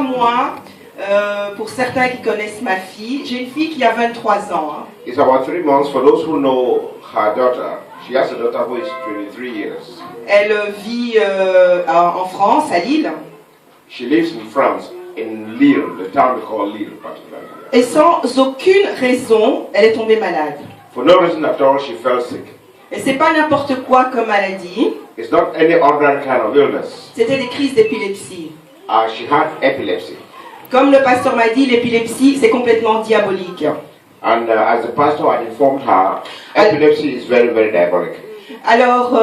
Moi, pour certains qui connaissent ma fille, j'ai une fille qui a 23 ans. Hein. It's about 3 months. For those who know her daughter, she has a daughter who is 23 years. Elle vit en France, à Lille. She lives in France, in Lille, the town we call Lille, particularly. Et sans aucune raison, elle est tombée malade. For no reason at all, she fell sick. Et c'est pas n'importe quoi comme maladie. It's not any ordinary kind of illness. C'était des crises d'épilepsie. She had epilepsy. Comme le pasteur m'a dit, l'épilepsie, c'est complètement diabolique. And as the pastor had informed her, epilepsy is very, very diabolic. Alors,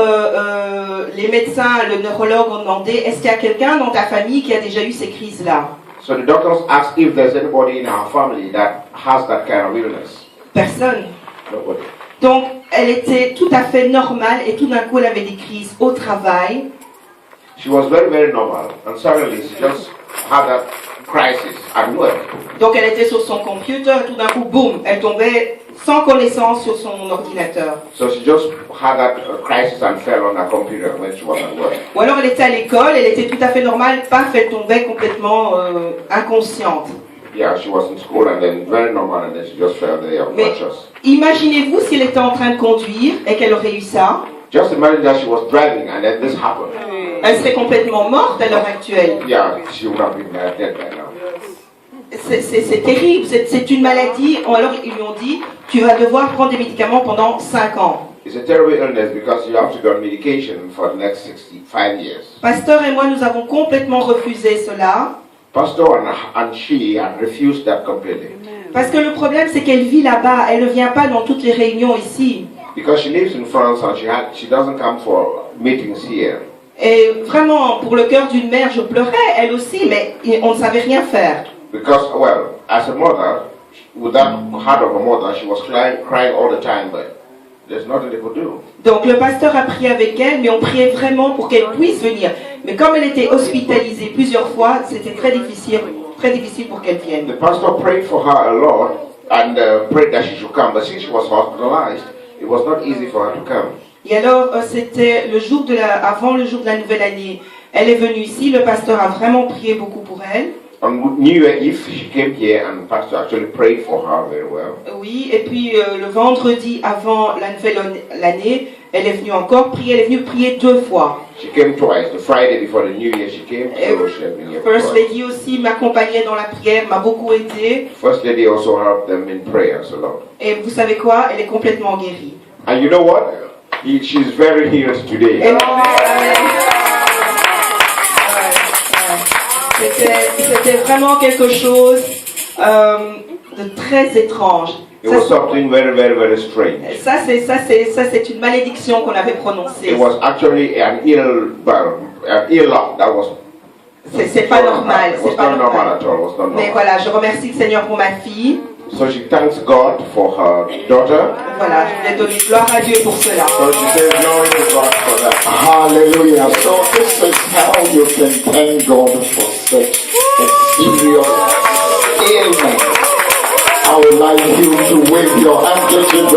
les médecins, le neurologue ont demandé, est-ce qu'il y a quelqu'un dans ta famille qui a déjà eu ces crises-là? So the doctors asked if there's anybody in our family that has that kind of illness. Personne. Nobody. Donc, elle était tout à fait normale et tout d'un coup, elle avait des crises au travail. She was very, very normal, and suddenly she just had that crisis at work. Donc, elle était sur son computer et tout d'un coup, boum, elle tombait sans connaissance sur son ordinateur. So she just had that crisis and fell on her computer when she was at work. Ou alors, elle était à l'école, elle était tout à fait normale, paf, elle tombait complètement inconsciente. Yeah, she was in school and then very normal and then she just fell there unconscious. Imaginez-vous si elle était en train de conduire et qu'elle aurait eu ça. Just imagine that she was driving and then this happened. Elle serait complètement morte à l'heure actuelle. Yeah, she would have been dead by now. C'est terrible, c'est une maladie. Alors ils lui ont dit, tu vas devoir prendre des médicaments pendant 5 ans. It's a terrible illness because you have to go on medication for the next 65 years. Pasteur et moi, nous avons complètement refusé cela. Pastor and she had refused that completely. Parce que le problème, c'est qu'elle vit là-bas. Elle ne vient pas dans toutes les réunions ici. Because she lives in France and she doesn't come for meetings here. Et vraiment, pour le cœur d'une mère, je pleurais, elle aussi, mais on ne savait rien faire. Because, well, as a mother, with that heart of a mother, she was crying all the time, but there's nothing they could do. Donc le pasteur a prié avec elle, mais on priait vraiment pour qu'elle puisse venir. Mais comme elle était hospitalisée plusieurs fois, c'était très difficile pour qu'elle vienne. The pastor prayed for her a lot and prayed that she should come, but since she was hospitalized, it was not easy for her to come. Et alors, c'était le jour avant le jour de la nouvelle année. Elle est venue ici, le pasteur a vraiment prié beaucoup pour elle. On New Year Eve, she came here and the pastor actually prayed for her very well. Oui, et puis le vendredi avant la nouvelle année, elle est venue encore prier. Elle est venue prier 2 fois. She came twice. The Friday before the New Year, she came. So she had been here First twice. Lady aussi m'accompagnait dans la prière, m'a beaucoup aidé. First Lady also helped them in prayers a lot. Et vous savez quoi? Elle est complètement guérie. And you know what? She's very healed today. C'était vraiment quelque chose de très étrange. It was something very, very, very strange. Ça c'est une malédiction qu'on avait prononcée. It was actually an ill luck that was. C'est pas normal. It was not normal at all. It was not normal. Mais voilà, je remercie le Seigneur pour ma fille. So she thanks God for her daughter. Voilà, je vais donner gloire à Dieu pour cela. So she says glory to God for that. Hallelujah. So this is how you can thank God for such a serious ailment. I would like you to wave your handkerchief.